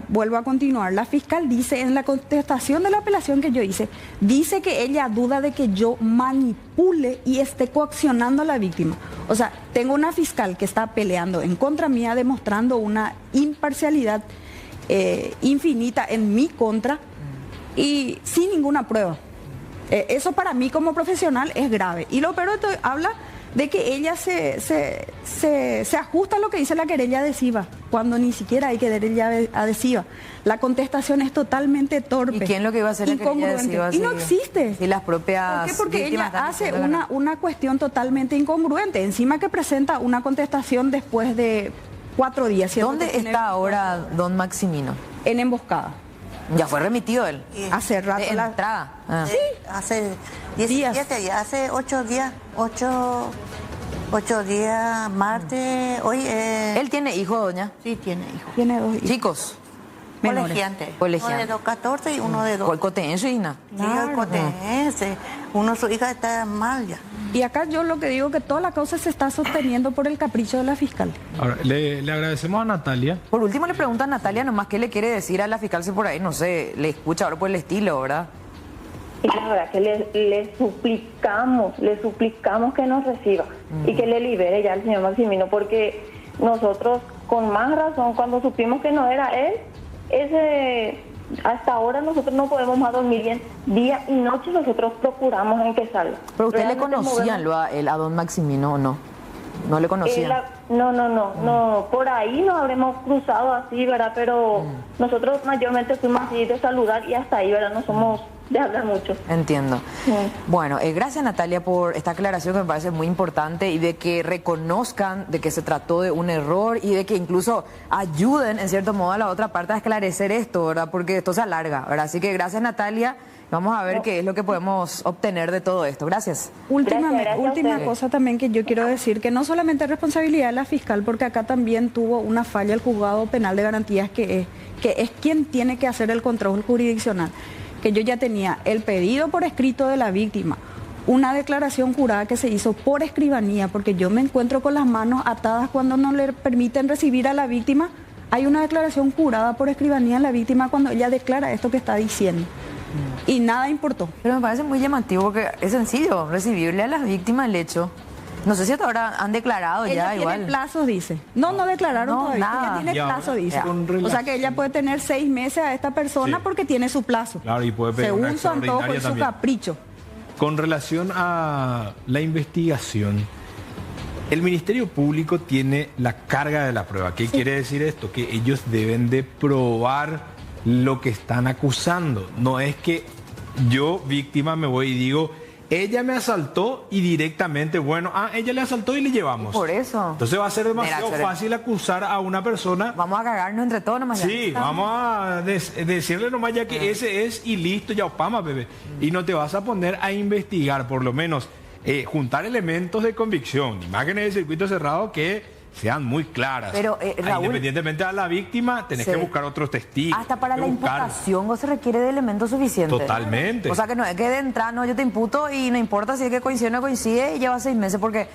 vuelvo a continuar, la fiscal dice en la contestación de la apelación que yo hice, dice que ella duda de que yo manipule y esté coaccionando a la víctima. O sea, tengo una fiscal que está peleando en contra mía, demostrando una imparcialidad infinita en mi contra y sin ninguna prueba. Eso para mí como profesional es grave. Y lo peor de todo, habla de que ella se ajusta a lo que dice la querella adhesiva, cuando ni siquiera hay querella adhesiva. La contestación es totalmente torpe. ¿Y quién es lo que iba a hacer la querella adhesiva? Y no existe. Y las propias... ¿Por qué? Porque ella hace una cuestión totalmente incongruente. Encima que presenta una contestación después de 4 días. ¿Dónde está ahora don Maximino? En emboscada. Ya fue remitido él. Hace rato. De entrada. Sí, hace 17 días, hace 8 días, 8 días, martes, hoy ¿Él tiene hijos, doña? Sí, tiene hijos. Tiene 2 hijos. Chicos. Colegiantes. Uno de 14 y uno de 2. ¿Cuál cotense, Ina? Sí, el cotense. Uno, su hija está mal ya. Y acá yo lo que digo que toda la causa se está sosteniendo por el capricho de la fiscal. Ahora, le agradecemos a Natalia. Por último le pregunta a Natalia nomás qué le quiere decir a la fiscal si por ahí, no sé, le escucha ahora por el estilo, ¿verdad? Y la verdad que le suplicamos que nos reciba y que le libere ya al señor Maximino, porque nosotros con más razón cuando supimos que no era él, hasta ahora nosotros no podemos más dormir bien. Día y noche nosotros procuramos en que salga. ¿Pero usted le conocían a don Maximino o no? ¿No le conocían? No, por ahí nos habremos cruzado así, ¿verdad? Pero nosotros mayormente fuimos así de saludar y hasta ahí, ¿verdad? No somos de hablar mucho. Entiendo. Bueno, gracias Natalia por esta aclaración que me parece muy importante y de que reconozcan de que se trató de un error y de que incluso ayuden en cierto modo a la otra parte a esclarecer esto, ¿verdad? Porque esto se alarga, ¿verdad? Así que gracias Natalia. Vamos a ver qué es lo que podemos obtener de todo esto. Gracias. Última cosa también que yo quiero decir, que no solamente es responsabilidad de la fiscal, porque acá también tuvo una falla el juzgado penal de garantías que es quien tiene que hacer el control jurisdiccional. Que yo ya tenía el pedido por escrito de la víctima, una declaración jurada que se hizo por escribanía, porque yo me encuentro con las manos atadas cuando no le permiten recibir a la víctima. Hay una declaración jurada por escribanía a la víctima cuando ella declara esto que está diciendo. Y nada importó. Pero me parece muy llamativo porque es sencillo recibirle a las víctimas el hecho. No sé si hasta ahora han declarado ella ya igual. Tiene plazos, dice. No declararon todavía. Nada. Ella tiene plazo, dice. O sea que ella puede tener 6 meses a esta persona porque tiene su plazo. Claro, y puede pedir según su antojo y su capricho. Con relación a la investigación, el Ministerio Público tiene la carga de la prueba. ¿Qué quiere decir esto? Que ellos deben de probar lo que están acusando. No es que yo, víctima, me voy y digo, ella me asaltó y directamente, ella le asaltó y le llevamos. Por eso. Entonces va a ser demasiado fácil acusar a una persona. Vamos a cagarnos entre todos nomás. Sí, vamos a decirle nomás ya que ese es y listo, ya opama, bebé. Y no te vas a poner a investigar, por lo menos, juntar elementos de convicción, imágenes de circuito cerrado que sean muy claras. Pero, Raúl, independientemente de la víctima, tenés que buscar otros testigos. Hasta para la imputación no se requiere de elementos suficientes. Totalmente. O sea que no es que de entrada, yo te imputo y no importa si es que coincide o no coincide y lleva 6 meses porque,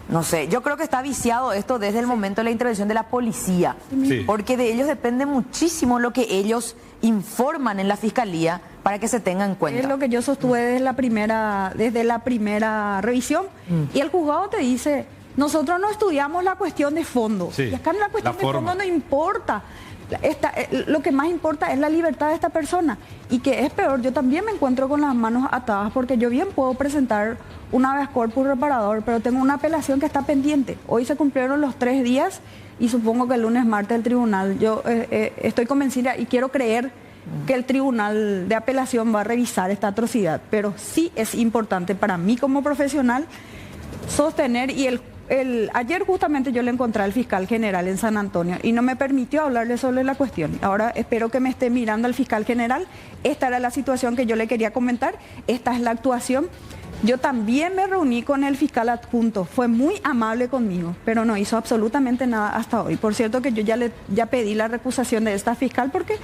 no sé, yo creo que está viciado esto desde el momento de la intervención de la policía. Sí. Porque de ellos depende muchísimo lo que ellos informan en la fiscalía para que se tenga en cuenta. Es lo que yo sostuve desde la primera revisión. Y el juzgado te dice... Nosotros no estudiamos la cuestión de fondo. Sí, y acá la cuestión de fondo no importa. Lo que más importa es la libertad de esta persona. Y que es peor, yo también me encuentro con las manos atadas porque yo bien puedo presentar un habeas corpus reparador, pero tengo una apelación que está pendiente. Hoy se cumplieron los 3 días y supongo que el lunes, martes el tribunal. Yo estoy convencida y quiero creer que el tribunal de apelación va a revisar esta atrocidad. Pero sí es importante para mí como profesional sostener y ayer justamente yo le encontré al fiscal general en San Antonio y no me permitió hablarle sobre la cuestión. Ahora espero que me esté mirando el fiscal general. Esta era la situación que yo le quería comentar. Esta es la actuación. Yo también me reuní con el fiscal adjunto. Fue muy amable conmigo, pero no hizo absolutamente nada hasta hoy. Por cierto que yo ya pedí la recusación de esta fiscal porque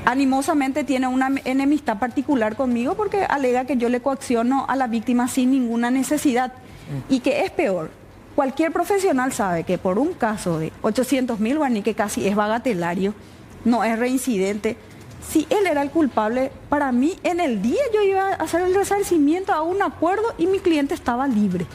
animosamente tiene una enemistad particular conmigo porque alega que yo le coacciono a la víctima sin ninguna necesidad. Y que es peor, cualquier profesional sabe que por un caso de 800.000 guaraní, que casi es bagatelario, no es reincidente, si él era el culpable, para mí en el día yo iba a hacer el resarcimiento a un acuerdo y mi cliente estaba libre.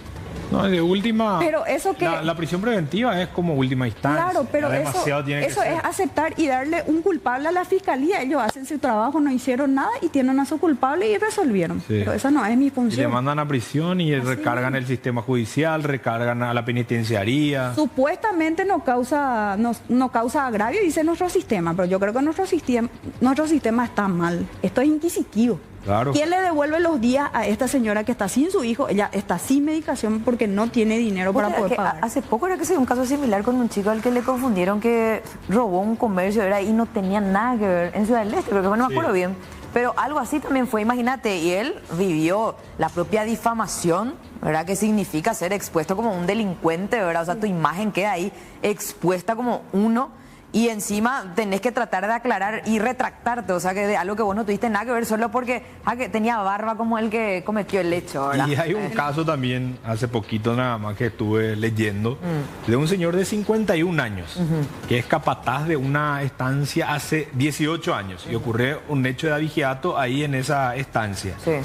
No, de última. Pero eso que. La prisión preventiva es como última instancia. Claro, pero eso es aceptar y darle un culpable a la fiscalía. Ellos hacen su trabajo, no hicieron nada y tienen a su culpable y resolvieron. Sí. Pero esa no es mi función. Y le mandan a prisión y recargan el sistema judicial, recargan a la penitenciaría. Supuestamente no causa agravio, dice nuestro sistema, pero yo creo que nuestro sistema está mal. Esto es inquisitivo. Claro. ¿Quién le devuelve los días a esta señora que está sin su hijo? Ella está sin medicación porque no tiene dinero para poder pagar. Hace poco era que se dio un caso similar con un chico al que le confundieron que robó un comercio y no tenía nada que ver en Ciudad del Este, porque no me acuerdo bien. Pero algo así también fue, imagínate, y él vivió la propia difamación, ¿verdad? Que significa ser expuesto como un delincuente, ¿verdad? O sea, tu imagen queda ahí expuesta como uno. Y encima tenés que tratar de aclarar y retractarte, o sea, que de algo que vos no tuviste nada que ver solo porque que tenía barba como el que cometió el hecho, ¿verdad? Y hay un caso también, hace poquito nada más que estuve leyendo, de un señor de 51 años, que es capataz de una estancia hace 18 años, y ocurrió un hecho de abigeato ahí en esa estancia. Sí.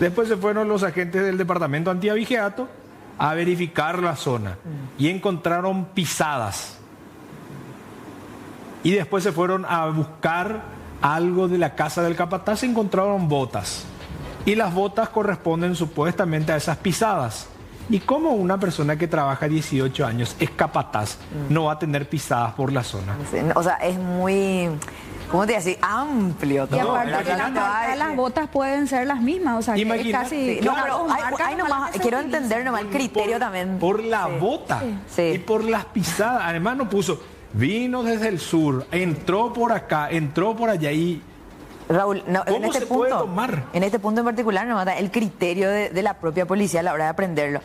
Después se fueron los agentes del departamento antiabigeato a verificar la zona y encontraron pisadas. Y después se fueron a buscar algo de la casa del capataz y encontraron botas. Y las botas corresponden supuestamente a esas pisadas. ¿Y cómo una persona que trabaja 18 años es capataz no va a tener pisadas por la zona? Sí, o sea, es muy, ¿cómo te decía? Amplio todo. Y aparte las botas pueden ser las mismas, o sea, que es casi... Sí. No, pero hay nomás, quiero entender nomás el criterio también. Por la bota y por las pisadas. Además no puso... Vino desde el sur, entró por acá, entró por allá y... Raúl, no, ¿cómo se puede tomar? En este punto en particular nos mata el criterio de la propia policía a la hora de aprenderlo.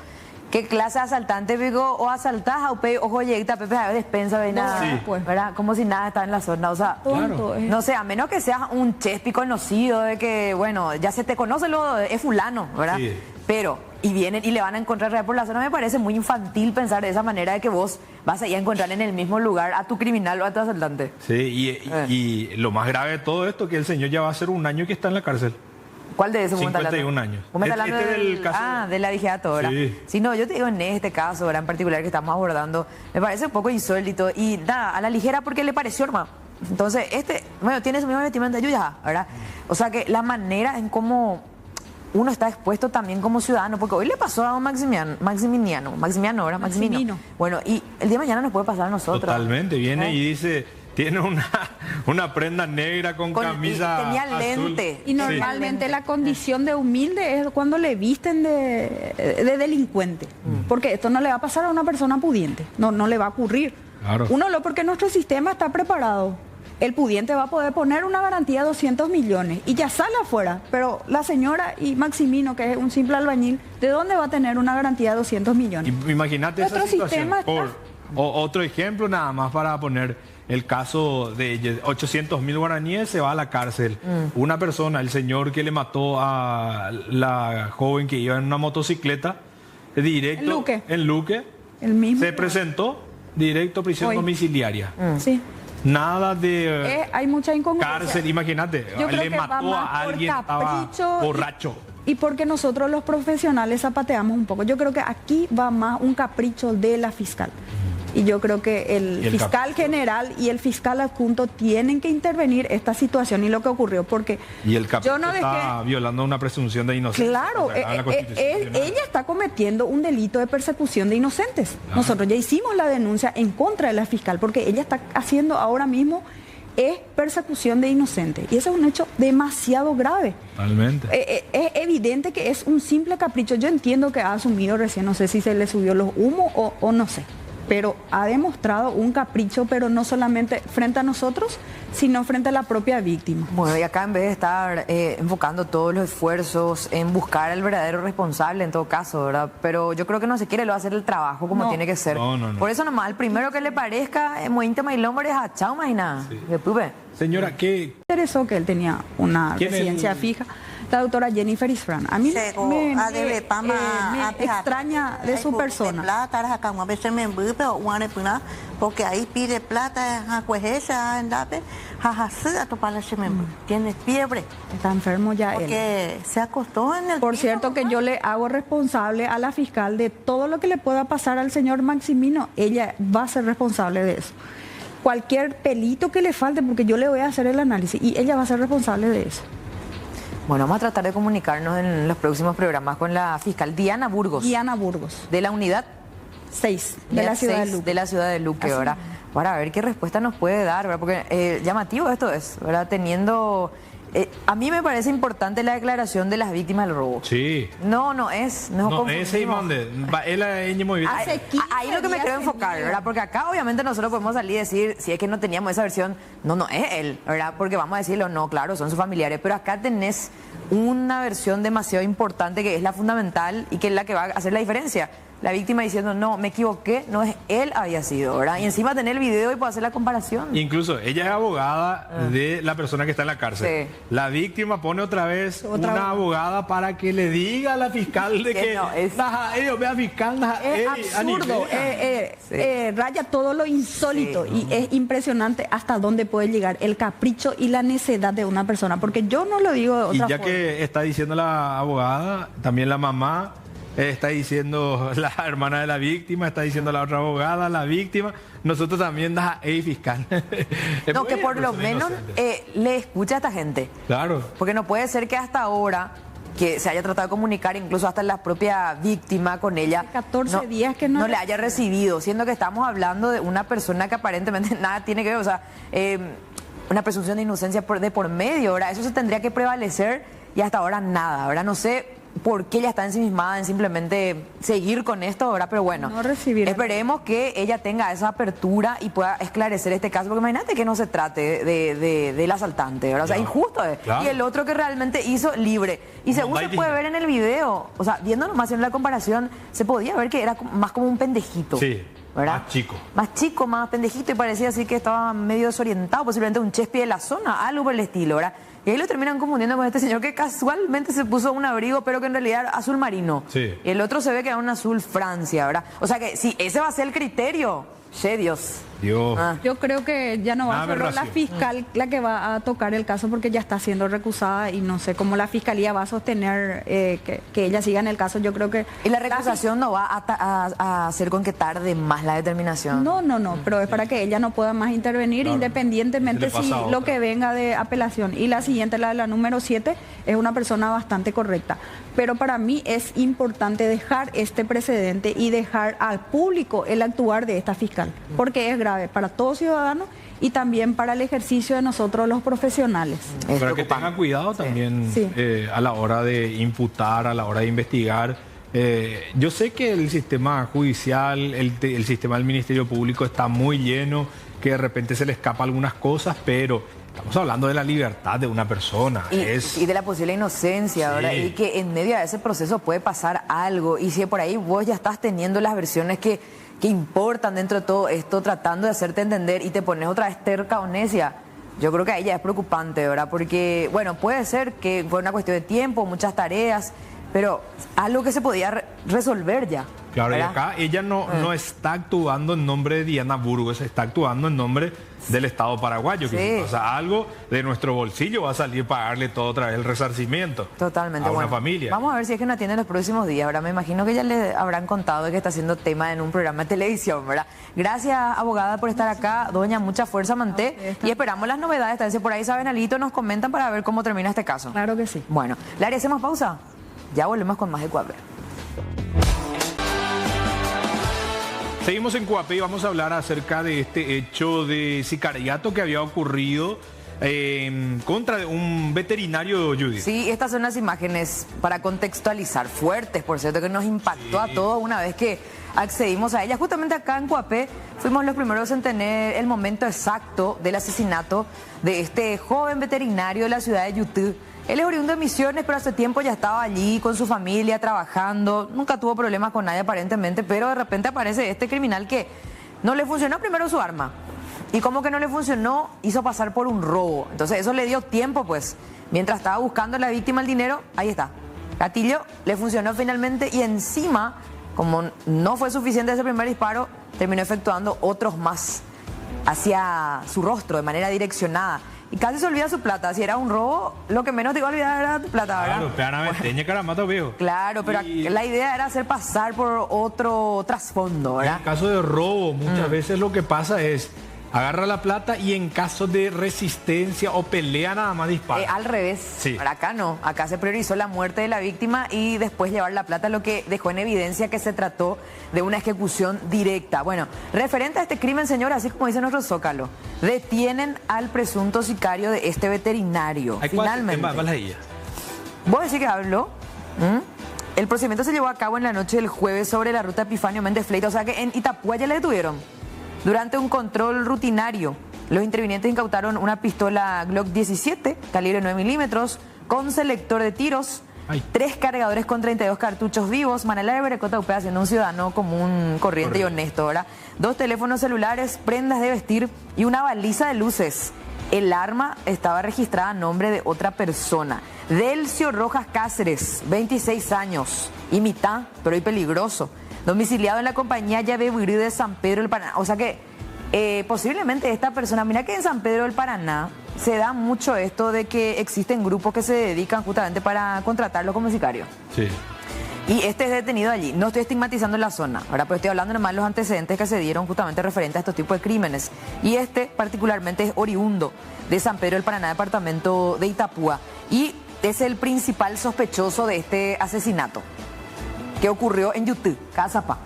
¿Qué clase de asaltante pico o asaltás a UPE o joyecta Pepe a despensa de nada? Sí. Pues, ¿verdad? Como si nada está en la zona. O sea, claro. No sé, a menos que seas un chespi conocido de que, bueno, ya se te conoce, es fulano, ¿verdad? Sí. Pero, y vienen y le van a encontrar por la zona, me parece muy infantil pensar de esa manera de que vos vas a ir a encontrar en el mismo lugar a tu criminal o a tu asaltante. Sí, y lo más grave de todo esto es que el señor ya va a ser un año que está en la cárcel. ¿Cuál de esos? 51 años. Del caso de la abigeato, ¿verdad? Sí, no, yo te digo en este caso, ¿verdad? En particular que estamos abordando, me parece un poco insólito y nada, a la ligera porque le pareció, hermano. Entonces, tiene su misma vestimenta Yuya, ¿verdad? O sea que la manera en cómo uno está expuesto también como ciudadano, porque hoy le pasó a un Maximiliano, ¿verdad? Maximino. Bueno, y el día de mañana nos puede pasar a nosotros. Totalmente, viene y dice... Tiene una prenda negra con camisa tenía azul. Lente. Y normalmente la condición de humilde es cuando le visten de delincuente. Porque esto no le va a pasar a una persona pudiente. No le va a ocurrir. Claro. Porque nuestro sistema está preparado. El pudiente va a poder poner una garantía de 200 millones y ya sale afuera. Pero la señora y Maximino, que es un simple albañil, ¿de dónde va a tener una garantía de 200 millones? Imagínate esa situación. Otro ejemplo nada más para poner... El caso de 800.000 guaraníes, se va a la cárcel. Una persona, el señor que le mató a la joven que iba en una motocicleta, directo en Luque, el mismo se presentó directo a prisión domiciliaria. Sí. Nada de hay mucha incongruencia. Cárcel, imagínate, le mató a alguien que estaba borracho. Y porque nosotros los profesionales zapateamos un poco. Yo creo que aquí va más un capricho de la fiscal. Y yo creo que el fiscal general y el fiscal adjunto tienen que intervenir esta situación y lo que ocurrió, porque y el capricho está violando una presunción de inocencia. Claro, ella está cometiendo un delito de persecución de inocentes. Claro. Nosotros ya hicimos la denuncia en contra de la fiscal, porque ella está haciendo ahora mismo es persecución de inocentes. Y eso es un hecho demasiado grave. Totalmente. Es evidente que es un simple capricho. Yo entiendo que ha asumido recién, no sé si se le subió los humos o no sé. Pero ha demostrado un capricho, pero no solamente frente a nosotros, sino frente a la propia víctima. Bueno, y acá en vez de estar enfocando todos los esfuerzos en buscar al verdadero responsable en todo caso, ¿verdad? Pero yo creo que no se quiere lo hacer el trabajo como tiene que ser. No. Por eso nomás, el primero que le parezca muy íntimo y el hombre es a chao, más y nada. Sí. Señora, ¿qué? Me interesó que él tenía una residencia fija. la doctora Jennifer Isfran. A mí me extraña de su persona. Porque ahí pide plata, tiene fiebre. Está enfermo ya él. Porque se acostó en el... Por cierto que yo le hago responsable a la fiscal de todo lo que le pueda pasar al señor Maximino. Ella va a ser responsable de eso. Cualquier pelito que le falte, porque yo le voy a hacer el análisis y ella va a ser responsable de eso. Bueno, vamos a tratar de comunicarnos en los próximos programas con la fiscal Diana Burgos. Diana Burgos. De la unidad 6 de la ciudad de Luque. De la ciudad de Luque, ¿verdad? Para ver qué respuesta nos puede dar, ¿verdad? Porque llamativo esto es, ¿verdad? Teniendo... a mí me parece importante la declaración de las víctimas del robo. Sí. No es ese Imonde. Ahí lo que me quiero enfocar, ¿verdad? Porque acá obviamente nosotros podemos salir y decir, si es que no teníamos esa versión, no es él, ¿verdad? Porque vamos a decirlo, no, claro, son sus familiares, pero acá tenés una versión demasiado importante que es la fundamental y que es la que va a hacer la diferencia. La víctima diciendo, no, me equivoqué, no es él había sido, ¿verdad? Y encima tener el video y poder hacer la comparación. Incluso ella es abogada de la persona que está en la cárcel. Sí. La víctima pone otra vez una abogada para que le diga a la fiscal de que no, es absurdo, raya todo lo insólito y es impresionante hasta dónde puede llegar el capricho y la necedad de una persona, porque yo no lo digo de otra forma. Y ya que está diciendo la abogada, también la mamá... Está diciendo la hermana de la víctima, está diciendo la otra abogada, la víctima. Nosotros también fiscal. No, que por lo menos le escucha a esta gente. Claro. Porque no puede ser que hasta ahora que se haya tratado de comunicar incluso hasta la propia víctima con ella. 14 días que no le haya recibido, siendo que estamos hablando de una persona que aparentemente nada tiene que ver, o sea, una presunción de inocencia de por medio, ¿verdad? Eso se tendría que prevalecer y hasta ahora nada, ¿verdad? No sé por qué ella está ensimismada en simplemente seguir con esto, ¿verdad? Pero bueno, esperemos que ella tenga esa apertura y pueda esclarecer este caso, porque imagínate que no se trate del asaltante, ¿verdad? O sea, injusto es. Claro. Y el otro que realmente hizo libre. Y según se puede ver en el video, o sea, viendo nomás en la comparación, se podía ver que era más como un pendejito. Sí. ¿verdad? Más chico. Más chico, más pendejito, y parecía así que estaba medio desorientado, posiblemente un chespi de la zona, algo por el estilo, ¿verdad? Y ahí lo terminan confundiendo con este señor que casualmente se puso un abrigo, pero que en realidad era azul marino. Sí. Y el otro se ve que era un azul Francia, ¿verdad? O sea que si ese va a ser el criterio, Dios. Yo creo que ya no va a ser la fiscal la que va a tocar el caso, porque ya está siendo recusada y no sé cómo la fiscalía va a sostener que ella siga en el caso. Yo creo que... ¿Y la recusación no va a hacer con que tarde más la determinación? No, pero es para que ella no pueda más intervenir, claro, independientemente si lo que venga de apelación. Y la siguiente, la número 7, es una persona bastante correcta. Pero para mí es importante dejar este precedente y dejar al público el actuar de esta fiscal, porque es grave para todo ciudadano y también para el ejercicio de nosotros los profesionales. Para que tengan cuidado también a la hora de imputar, a la hora de investigar. Yo sé que el sistema judicial, el sistema del Ministerio Público está muy lleno, que de repente se le escapa algunas cosas, pero estamos hablando de la libertad de una persona. Y de la posible inocencia, ¿verdad? Y que en medio de ese proceso puede pasar algo. Y si por ahí vos ya estás teniendo las versiones que importan dentro de todo esto, tratando de hacerte entender, y te pones otra vez terca o necia, yo creo que ahí ya es preocupante, ¿verdad? Porque, bueno, puede ser que fue una cuestión de tiempo, muchas tareas, pero algo que se podía resolver ya. Claro, ¿verdad? Y acá ella no está actuando en nombre de Diana Burgos, está actuando en nombre del Estado paraguayo. Que, o sea, algo de nuestro bolsillo va a salir para pagarle todo otra vez el resarcimiento. Totalmente. A una familia. Vamos a ver si es que no atiende los próximos días, ¿verdad? Me imagino que ya le habrán contado de que está haciendo tema en un programa de televisión, ¿verdad? Gracias, abogada, por estar acá. Doña, mucha fuerza, manté. Y esperamos las novedades. Tal vez por ahí saben alito, nos comentan para ver cómo termina este caso. Claro que sí. Bueno, Lari, ¿hacemos pausa? Ya volvemos con más de Cuapé. Seguimos en Cuapé y vamos a hablar acerca de este hecho de sicariato que había ocurrido contra un veterinario, Judith. Sí, estas son las imágenes para contextualizar, fuertes, por cierto, que nos impactó a todos una vez que accedimos a ella. Justamente acá en Cuapé fuimos los primeros en tener el momento exacto del asesinato de este joven veterinario de la ciudad de Yutú. Él es oriundo de Misiones, pero hace tiempo ya estaba allí con su familia trabajando. Nunca tuvo problemas con nadie aparentemente, pero de repente aparece este criminal que no le funcionó primero su arma. y como que no le funcionó, hizo pasar por un robo. Entonces eso le dio tiempo, pues. Mientras estaba buscando a la víctima el dinero, ahí está. Gatillo, le funcionó finalmente y encima, como no fue suficiente ese primer disparo, terminó efectuando otros más hacia su rostro de manera direccionada. Y casi se olvida su plata. Si era un robo, lo que menos te iba a olvidar era tu plata, ¿verdad? Claro, pero la idea era hacer pasar por otro trasfondo, ¿verdad? En caso de robo, muchas veces lo que pasa es agarra la plata y en caso de resistencia o pelea nada más dispara. Al revés. Sí. Pero acá no. Acá se priorizó la muerte de la víctima y después llevar la plata, lo que dejó en evidencia que se trató de una ejecución directa. Bueno, referente a este crimen, señor, así como dice nuestro Zócalo, detienen al presunto sicario de este veterinario. Finalmente. ¿Vos decís que habló? El procedimiento se llevó a cabo en la noche del jueves sobre la ruta Epifanio Méndez Fleita, o sea que en Itapúa ya le detuvieron. Durante un control rutinario, los intervinientes incautaron una pistola Glock 17, calibre 9 milímetros, con selector de tiros, 3 cargadores con 32 cartuchos vivos, Manela de Berecota Upea, siendo un ciudadano común, corriente y honesto, ¿verdad? 2 teléfonos celulares, prendas de vestir y una baliza de luces. El arma estaba registrada a nombre de otra persona. Delcio Rojas Cáceres, 26 años, y mitad, pero hoy peligroso. Domiciliado en la compañía Llave Burí de San Pedro del Paraná. O sea que posiblemente esta persona, mira que en San Pedro del Paraná se da mucho esto de que existen grupos que se dedican justamente para contratarlo como sicario. Sí. Y este es detenido allí. No estoy estigmatizando la zona, ¿verdad? Pero estoy hablando nomás de los antecedentes que se dieron justamente referente a estos tipos de crímenes. Y este particularmente es oriundo de San Pedro del Paraná, departamento de Itapúa. Y es el principal sospechoso de este asesinato que ocurrió en Yutú, Cazapá.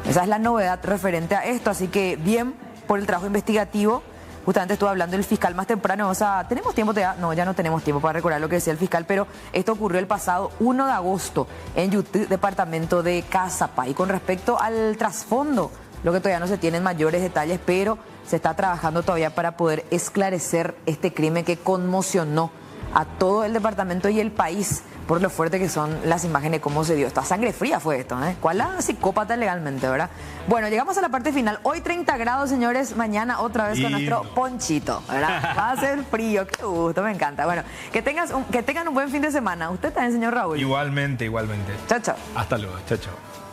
Esa es la novedad referente a esto, así que bien por el trabajo investigativo. Justamente estuve hablando del fiscal más temprano, o sea, ¿tenemos tiempo? No, ya no tenemos tiempo para recordar lo que decía el fiscal, pero esto ocurrió el pasado 1 de agosto en Yutú, departamento de Cazapá. Y con respecto al trasfondo, lo que todavía no se tienen mayores detalles, pero se está trabajando todavía para poder esclarecer este crimen que conmocionó a todo el departamento y el país por lo fuerte que son las imágenes de cómo se dio. Esta sangre fría fue esto, ¿eh? ¿Cuál la psicópata legalmente, verdad? Bueno, llegamos a la parte final. Hoy 30 grados, señores. Mañana otra vez con nuestro ponchito, ¿verdad? Va a ser frío. Qué gusto, me encanta. Bueno, que tengan un buen fin de semana. Usted también, señor Raúl. Igualmente, igualmente. Chao, chao. Hasta luego. Chao, chao.